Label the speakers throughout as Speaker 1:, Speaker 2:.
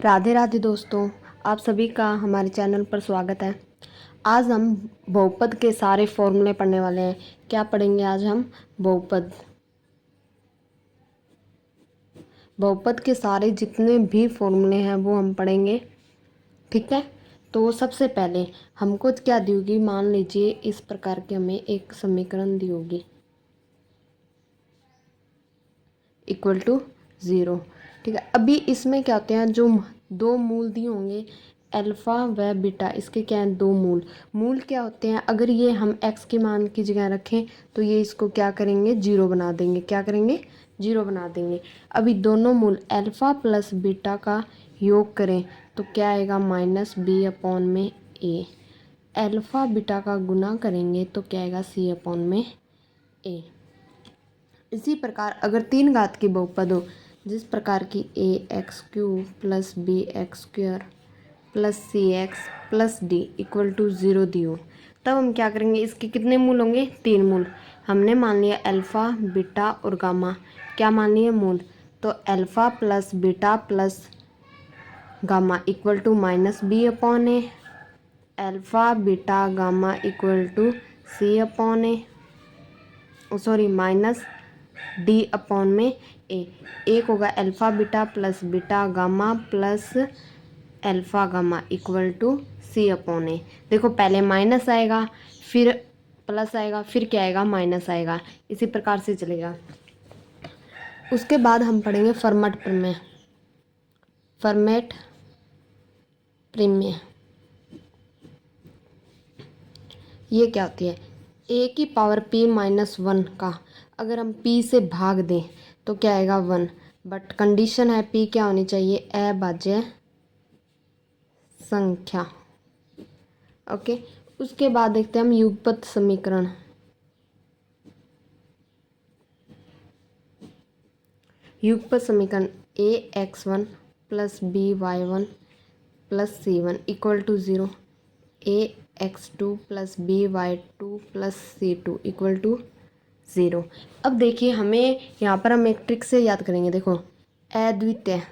Speaker 1: राधे राधे दोस्तों, आप सभी का हमारे चैनल पर स्वागत है। आज हम बहुपद के सारे फॉर्मूले पढ़ने वाले हैं। क्या पढ़ेंगे आज हम? बहुपद के सारे जितने भी फॉर्मूले हैं वो हम पढ़ेंगे। ठीक है, तो सबसे पहले हमको क्या दी होगी, मान लीजिए इस प्रकार की हमें एक समीकरण दी होगी इक्वल टू 0। ठीक है, अभी इसमें क्या होते हैं, जो दो मूल दिए होंगे अल्फ़ा व बीटा, इसके क्या हैं, दो मूल। मूल क्या होते हैं, अगर ये हम x के मान की जगह रखें तो ये इसको क्या करेंगे, 0 बना देंगे। क्या करेंगे, 0 बना देंगे। अभी दोनों मूल अल्फ़ा प्लस बीटा का योग करें तो क्या आएगा, -b/a। अल्फ़ा बीटा का गुना करेंगे तो क्या आएगा, c/a। इसी प्रकार अगर 3 घात की बहुपद हो, जिस प्रकार की ax³ + bx² + cx + d = 0 दी हो, तब हम क्या करेंगे, इसके कितने मूल होंगे, 3 मूल। हमने मान लिया अल्फ़ा बीटा और गामा, क्या मान लिया, मूल। तो alpha plus beta plus gamma = -b/a। Alpha beta gamma = c/a, sorry -d/a। एक होगा alpha beta plus beta gamma plus alpha gamma = c/a। देखो, पहले माइनस आएगा, फिर प्लस आएगा, फिर क्या आएगा, माइनस आएगा। इसी प्रकार से चलेगा। उसके बाद हम पढ़ेंगे फर्मेट प्रमेय। ये क्या होती है, a⁻p−1 का अगर हम p से भाग दें तो क्या आएगा, 1। बट कंडीशन है p क्या होनी चाहिए, अभाज्य संख्या। ओके, उसके बाद देखते हैं हम युगपत समीकरण। युगपत समीकरण ax1 + by1 + c1 = 0, ax2 + by2 + c2 = 0। अब देखिए, हमें यहाँ पर हम एक ट्रिक से याद करेंगे। देखो, अद्वितीय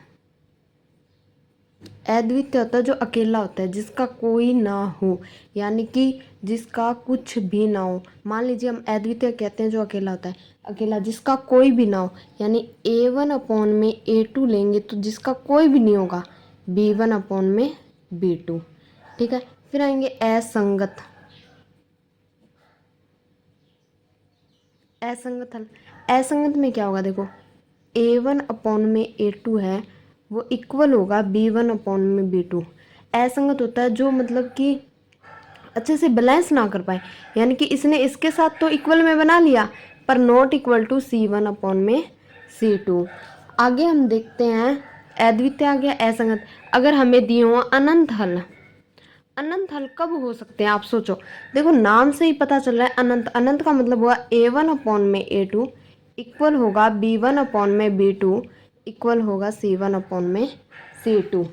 Speaker 1: होता है जो अकेला होता है, जिसका कोई ना हो, यानी कि जिसका कुछ भी ना हो। मान लीजिए हम अद्वितीय कहते हैं जो अकेला होता है, अकेला जिसका कोई भी ना हो, यानी a1/a2 लेंगे तो जिसका कोई भी नहीं होगा, b1/b2। ठीक है, फिर आएंगे असंगत हल। असंगत में क्या होगा, देखो a1/a2 है वो इक्वल होगा b1/b2। असंगत होता है जो मतलब कि अच्छे से बैलेंस ना कर पाए, यानी कि इसने इसके साथ तो इक्वल में बना लिया पर नॉट इक्वल टू c1/c2। आगे हम देखते हैं, अद्वितीय आ गया, असंगत। अगर हमें दिए हो अनंत हल, अनंत हल कब हो सकते हैं, आप सोचो। देखो, नाम से ही पता चल रहा है अनंत। अनंत का मतलब हुआ a1/a2 इक्वल होगा b1/b2 इक्वल होगा c1/c2।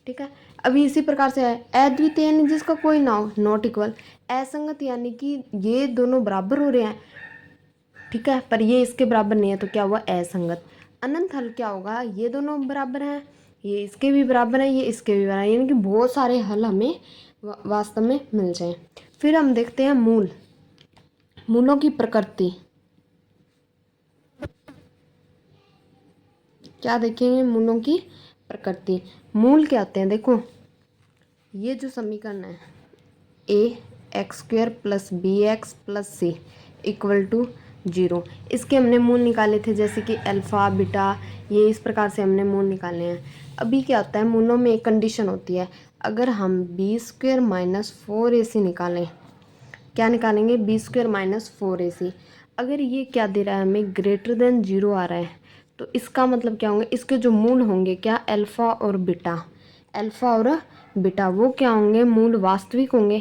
Speaker 1: ठीक है, अभी इसी प्रकार से है अद्वितीय यानी जिसका कोई ना हो, नॉट इक्वल। असंगत यानी कि ये दोनों बराबर हो रहे हैं, ठीक है, पर ये इसके बराबर नहीं है, तो क्या हुआ, असंगत। अनंत हल क्या होगा, ये दोनों बराबर हैं, ये इसके भी बराबर है, ये इसके भी बराबर है, यानी कि बहुत सारे हल हमें वास्तव में मिल जाए। फिर हम देखते हैं मूलों की प्रकृति। क्या देखेंगे, मूलों की प्रकृति। मूल क्या होते हैं, देखो ये जो समीकरण है ax² + bx + c = 0, इसके हमने मूल निकाले थे, जैसे कि अल्फ़ा बीटा, ये इस प्रकार से हमने मूल निकाले हैं। अभी क्या होता है, मूलों में एक कंडीशन होती है, अगर हम b² - 4ac निकालें, क्या निकालेंगे, b² - 4ac। अगर ये क्या दे रहा है हमें, >0 आ रहा है, तो इसका मतलब क्या होंगे, इसके जो मूल होंगे क्या, अल्फ़ा और बीटा वो क्या होंगे, मूल वास्तविक होंगे।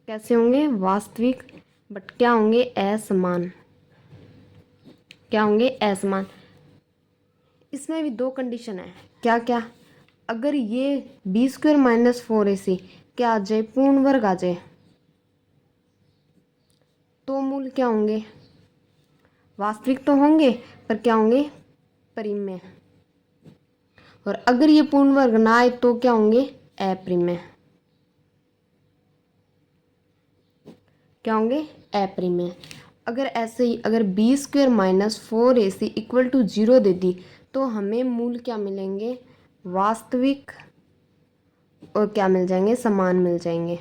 Speaker 1: कैसे होंगे, वास्तविक, बट क्या होंगे, असमान। क्या होंगे, असमान। इसमें भी दो कंडीशन है, क्या क्या, अगर ये b² - 4ac क्या आ जाए, पूर्ण वर्ग आ जाए, तो मूल क्या होंगे, वास्तविक तो होंगे पर क्या होंगे, परिमेय। और अगर ये पूर्ण वर्ग ना आए तो क्या होंगे, अप्रिमेय। क्या होंगे, अप्रिमेय। अगर ऐसे ही अगर B square minus 4ac equal to 0 दे दी तो हमें मूल क्या मिलेंगे, वास्तविक और क्या मिल जाएंगे, समान मिल जाएंगे।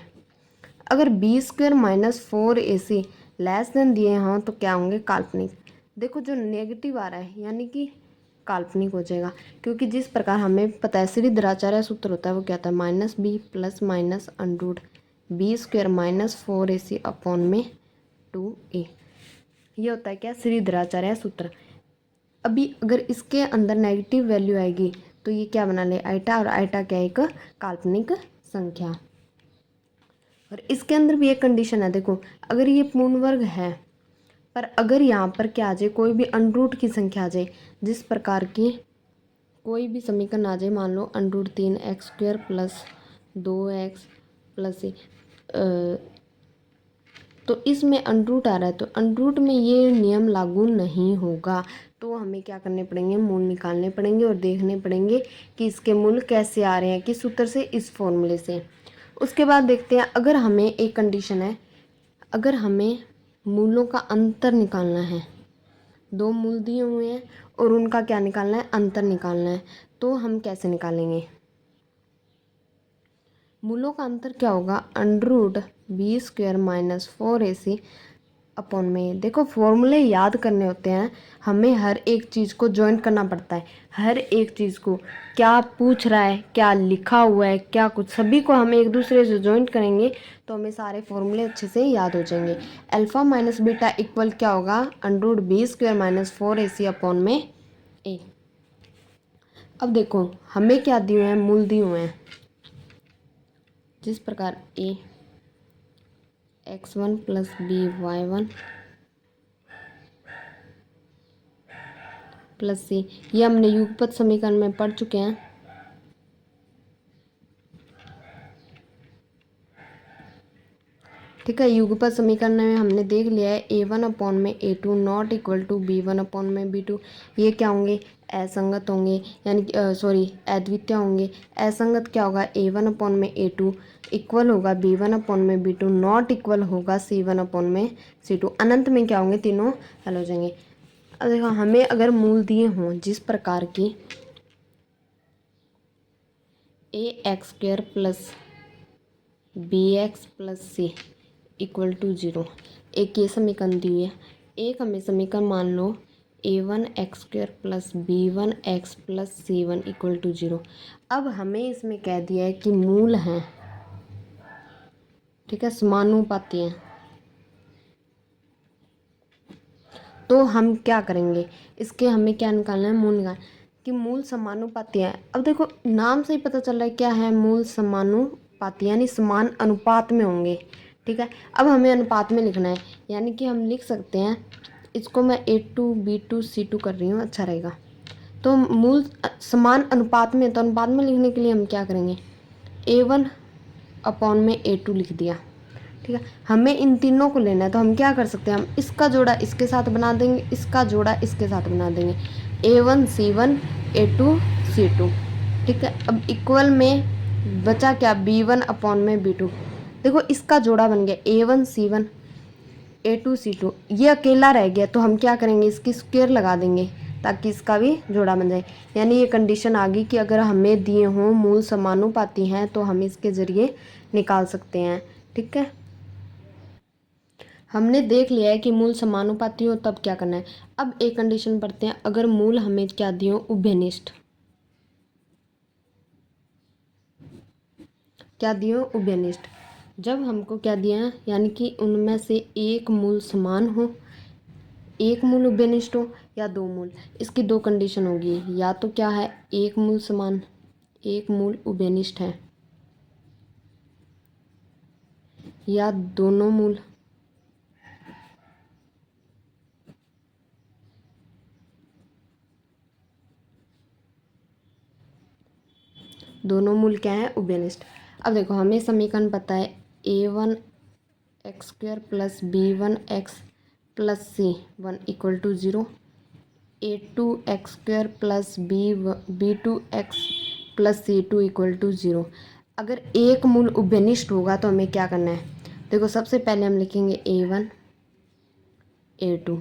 Speaker 1: अगर B square minus 4ac less than दिए हों तो क्या होंगे, काल्पनिक। देखो जो नेगेटिव आ रहा है यानी कि काल्पनिक हो जाएगा, क्योंकि जिस प्रकार हमें पता है श्रीधराचार्य सूत्र होता है वो क्या होता है, minus B plus minus under root B square minus 4ac upon में 2a। ये होता है क्या, श्रीधराचार्य सूत्र। अभी अगर इसके अंदर नेगेटिव वैल्यू आएगी तो ये क्या बना ले, आइटा, और आइटा क्या है, एक काल्पनिक संख्या। और इसके अंदर भी एक कंडीशन है, देखो अगर ये पूर्ण वर्ग है पर अगर यहाँ पर क्या आ जाए, कोई भी अंडरूट की संख्या आ जाए, जिस प्रकार की कोई भी समीकरण आ जाए, मान लो under root 3x² plus 2x plus तो इसमें अंडरूट आ रहा है तो अंडरूट में ये नियम लागू नहीं होगा। तो हमें क्या करने पड़ेंगे, मूल निकालने पड़ेंगे और देखने पड़ेंगे कि इसके मूल कैसे आ रहे हैं, किस सूत्र से, इस फॉर्मूले से। उसके बाद देखते हैं, अगर हमें एक कंडीशन है, अगर हमें मूलों का अंतर निकालना है, दो मूल दिए हुए हैं और उनका क्या निकालना है, अंतर निकालना है, तो हम कैसे निकालेंगे। मूलों का अंतर क्या होगा, under root B square minus 4ac upon में, देखो फॉर्मूले याद करने होते हैं, हमें हर एक चीज़ को जॉइंट करना पड़ता है, हर एक चीज़ को क्या पूछ रहा है, क्या लिखा हुआ है, क्या कुछ, सभी को हमें एक दूसरे से जॉइंट करेंगे तो हमें सारे फॉर्मूले अच्छे से याद हो जाएंगे। अल्फ़ा माइनस बीटा इक्वल क्या होगा, under root B square minus 4ac upon में a। अब देखो हमें क्या दिए हुए हैं, मूल दिए हुए हैं, जिस प्रकार a x1 plus b y1 plus c, ये हमने युगपत समीकरण में पढ़ चुके हैं। ठीक है, युगपत समीकरण में हमने देख लिया है a1 अपॉन में a2 not equal to b1 upon में b2। ये क्या होंगे, असंगत होंगे, यानी कि सॉरी अद्वितीय होंगे। असंगत क्या होगा, a1 अपॉन में a2 इक्वल होगा b1 अपॉन में b2 नॉट इक्वल होगा c1 अपॉन में c2। अनंत में क्या होंगे, तीनों हल हो जाएंगे। अब देखो हमें अगर मूल दिए हों जिस प्रकार की ax² plus bx plus c equal to 0, एक ये समीकरण दी है। एक हमें समीकरण मान लो a1x² plus b1x plus c1 equal to 0। अब हमें इसमें कह दिया है कि मूल हैं, ठीक है, समानुपाती हैं, तो हम क्या करेंगे, इसके हमें क्या निकालना है, मूल निकाल कि मूल समानुपाती है। अब देखो नाम से ही पता चल रहा है क्या है, मूल समानुपाती यानी समान अनुपात में होंगे। ठीक है, अब हमें अनुपात में लिखना है, यानी कि हम लिख सकते हैं, इसको मैं a2 b2 c2 कर रही हूँ, अच्छा रहेगा। तो मूल समान अनुपात में, तो अनुपात में लिखने के लिए हम क्या करेंगे, a1 अपॉन में a2 लिख दिया। ठीक है, हमें इन तीनों को लेना है तो हम क्या कर सकते हैं, हम इसका जोड़ा इसके साथ बना देंगे, इसका जोड़ा इसके साथ बना देंगे, a1 c1 a2 c2। ठीक है, अब इक्वल में बचा क्या, b1 अपॉन में b2। देखो इसका जोड़ा बन गया a1 c1 a2 c2, ये अकेला रह गया तो हम क्या करेंगे, इसकी स्क्वायर लगा देंगे ताकि इसका भी जोड़ा बन जाए। यानी ये कंडीशन आ गई कि अगर हमें दिए हों मूल समानुपाती हैं तो हम इसके ज़रिए निकाल सकते हैं। ठीक है, हमने देख लिया है कि मूल समानुपाती हो तब क्या करना है। अब एक कंडीशन पढ़ते हैं, अगर मूल हमें क्या दिए हो, उभयनिष्ठ, क्या दिए हो, उभयनिष्ठ। जब हमको क्या दिया है, यानी कि उनमें से एक मूल समान हो, एक मूल उभयनिष्ठ हो या दो मूल, इसकी दो कंडीशन होगी, या तो क्या है, एक मूल समान, एक मूल उभयनिष्ठ है, या दोनों मूल क्या है, उभयनिष्ठ। अब देखो हमें समीकरण पता है a1x² plus b1x plus c1 equal to 0, a2x² plus b2x plus C2 equal to 0। अगर एक मूल उभयनिष्ठ होगा तो हमें क्या करना है, देखो सबसे पहले हम लिखेंगे A1 A2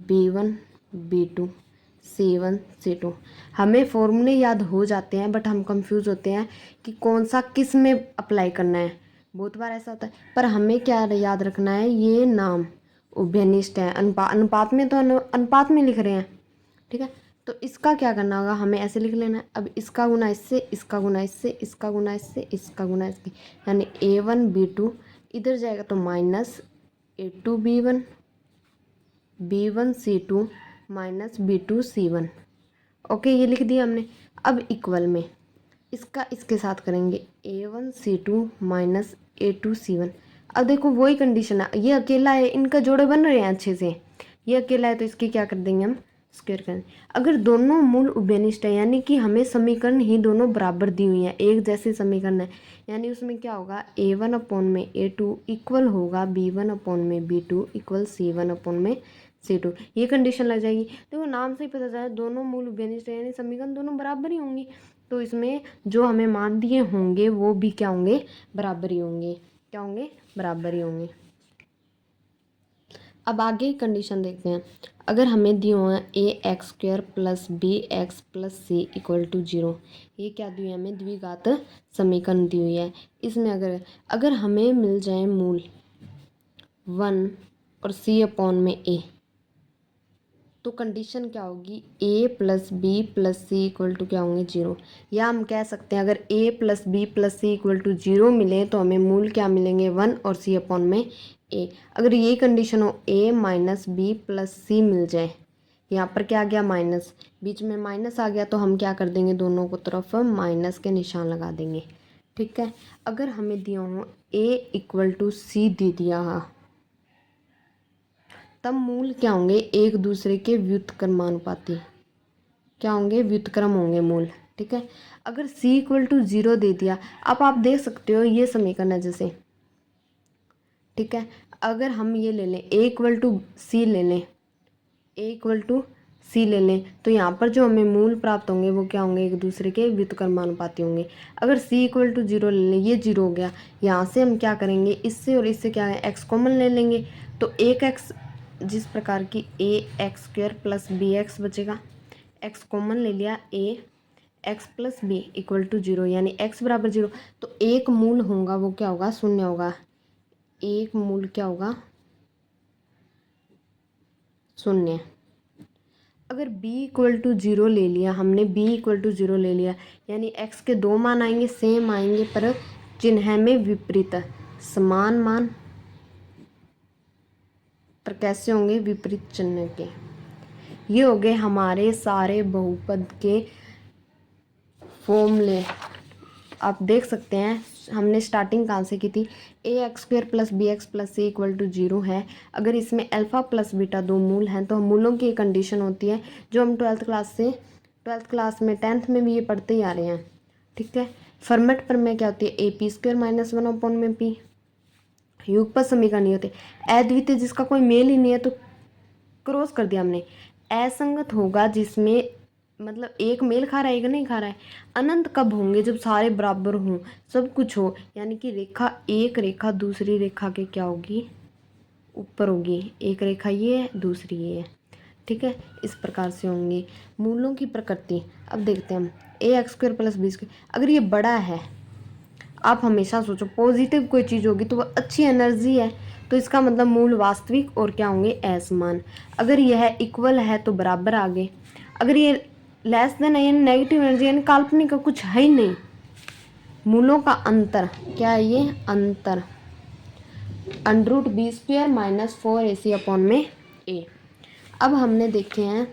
Speaker 1: B1 B2 C1 C2। हमें फॉर्मूले याद हो जाते हैं बट हम कंफ्यूज होते हैं कि कौन सा किस में अप्लाई करना है, बहुत बार ऐसा होता है। पर हमें क्या याद रखना है, ये नाम उभयनिष्ठ है, अनुपात में तो अनुपात में लिख रहे हैं, ठीक है। तो इसका क्या करना होगा, हमें ऐसे लिख लेना है। अब इसका गुना इससे, इसका गुना इससे, इसका गुना इससे, इसका गुना इसके, यानी A1 B2 इधर जाएगा तो minus A2 B1 B1 C2 minus B2 C1। Okay, ये लिख दिया हमने। अब इक्वल में इसका इसके साथ करेंगे A1 C2 minus A2 C1। अब देखो वही कंडीशन है, ये अकेला है, इनका जोड़े बन रहे हैं अच्छे से, ये अकेला है तो इसकी क्या कर देंगे हम, स्क्वायर कर देंगे। अगर दोनों मूल उभयनिष्ठ है यानी कि हमें समीकरण ही दोनों बराबर दी हुई है, एक जैसे समीकरण है, यानी उसमें क्या होगा A1 अपॉन में A2 इक्वल होगा B1 अपॉन में B2 इक्वल C1 अपॉन में C2। ये कंडीशन लग जाएगी। देखो नाम से ही पता चला दोनों मूल उभयनिष्ठ है यानी समीकरण दोनों बराबर ही होंगी, तो इसमें जो हमें मान दिए होंगे वो भी क्या होंगे, बराबर ही होंगे। क्या होंगे, बराबर ही होंगे। अब आगे कंडीशन देखते हैं। अगर हमें दिए हुए हैं ax² plus bx plus c equal to 0, ये क्या दी हुई है हमें, द्विघात समीकरण दी हुई है। इसमें अगर हमें मिल जाए मूल 1 और c अपॉन में a, तो कंडीशन क्या होगी, a plus B plus C equal to क्या होंगे 0। या हम कह सकते हैं अगर a plus B plus C equal to 0 मिले तो हमें मूल क्या मिलेंगे 1 और c अपॉन में a। अगर ये कंडीशन हो a माइनस बी प्लस सी मिल जाए, यहाँ पर क्या आ गया माइनस, बीच में माइनस आ गया तो हम क्या कर देंगे, दोनों को तरफ माइनस के निशान लगा देंगे, ठीक है। अगर हमें दिया हो a इक्वल टू सी दे दिया, तब मूल क्या होंगे, एक दूसरे के व्युत्क्रमानुपाती, क्या होंगे, व्युत्क्रम होंगे मूल, ठीक है। अगर c इक्वल टू 0 दे दिया, अब आप देख सकते हो ये समीकरण है जैसे, ठीक है। अगर हम ये ले लें a इक्वल टू सी ले लें, a इक्वल टू सी ले लें, तो यहाँ पर जो हमें मूल प्राप्त होंगे वो क्या होंगे, एक दूसरे के व्युत्क्रमानुपाती होंगे। अगर c इक्वल टू 0 ले लें, ये 0 हो गया, यहाँ से हम क्या करेंगे, इससे और इससे क्या है x कॉमन ले लेंगे, तो एक x जिस प्रकार की ax² प्लस bx बचेगा, x कॉमन ले लिया, x plus B equal to 0, यानी x बराबर 0, तो एक मूल होगा वो क्या होगा, शून्य होगा। एक मूल क्या होगा, शून्य। अगर b इक्वल टू 0 ले लिया हमने, b इक्वल टू 0 ले लिया, यानी x के दो मान आएंगे, सेम आएंगे पर चिन्ह में विपरीत, समान मान पर कैसे होंगे, विपरीत चिन्ह के। ये हो गए हमारे सारे बहुपद के फॉर्मूले। आप देख सकते हैं हमने स्टार्टिंग कहाँ से की थी, ax² plus bx plus c equal to 0 है। अगर इसमें अल्फ़ा प्लस बीटा दो मूल हैं तो मूलों की कंडीशन होती है जो हम ट्वेल्थ क्लास में 10th में भी ये पढ़ते ही आ रहे हैं, ठीक है। फॉर्मेट पर में क्या होती है, AP² माइनस 1 अपॉन में p। युगपत समीकरण नहीं होते, अद्वितीय जिसका कोई मेल ही नहीं है तो क्रॉस कर दिया हमने। असंगत होगा जिसमें मतलब एक मेल खा रहा है एक नहीं खा रहा है। अनंत कब होंगे, जब सारे बराबर हों, सब कुछ हो, यानी कि रेखा एक रेखा दूसरी रेखा के क्या होगी, ऊपर होगी। एक रेखा ये है, दूसरी ये है, ठीक है। इस प्रकार से होंगे मूलों की प्रकृति। अब देखते हैं हम ax² प्लस b²। अगर ये बड़ा है, आप हमेशा सोचो पॉजिटिव कोई चीज़ होगी तो वह अच्छी एनर्जी है, तो इसका मतलब मूल वास्तविक और क्या होंगे, असमान। अगर यह इक्वल है तो बराबर आगे, अगर ये लेस देन है यानी नेगेटिव एनर्जी यानी काल्पनिक का कुछ है ही नहीं। मूलों का अंतर क्या है, ये अंतर √b² माइनस 4ac अपॉन में a। अब हमने देखे हैं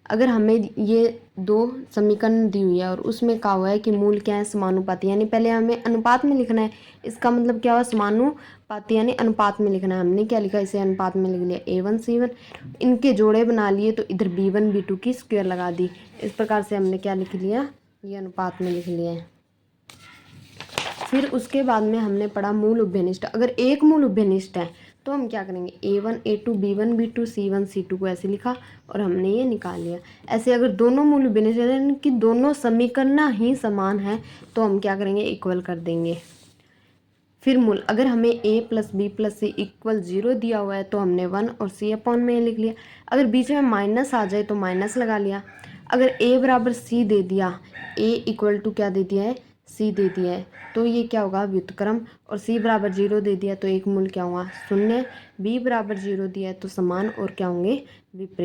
Speaker 1: अगर हमें ये दो समीकरण दी हुई है और उसमें कहा हुआ है कि मूल क्या है, समानुपाती, यानी पहले हमें अनुपात में लिखना है। इसका मतलब क्या हुआ, समानुपाती यानी अनुपात में लिखना है। हमने क्या लिखा, इसे अनुपात में लिख लिया a1 c1, इनके जोड़े बना लिए तो इधर b1 b2 की स्क्वायर लगा दी। इस प्रकार से हमने क्या लिख लिया, ये अनुपात में लिख लिया है। फिर उसके बाद में हमने पढ़ा मूल उभयनिष्ठ। अगर एक मूल उभयनिष्ठ है तो हम क्या करेंगे, A1 A2 B1 B2 C1 C2 को ऐसे लिखा और हमने ये निकाल लिया। ऐसे अगर दोनों मूल भिन्न यानी कि दोनों समीकरण ही समान है तो हम क्या करेंगे, इक्वल कर देंगे। फिर मूल अगर हमें a plus B plus C equal 0 दिया हुआ है तो हमने 1 और c अपॉन में लिख लिया। अगर बीच में माइनस आ जाए तो माइनस लगा लिया। अगर a बराबर c दे दिया, a इक्वल टू क्या दे दिया है, c दे दिया है, तो ये क्या होगा, व्युत्क्रम। और c बराबर 0 दे दिया तो एक मूल क्या हुआ, शून्य। b बराबर 0 दिया है तो समान और क्या होंगे, विपरीत।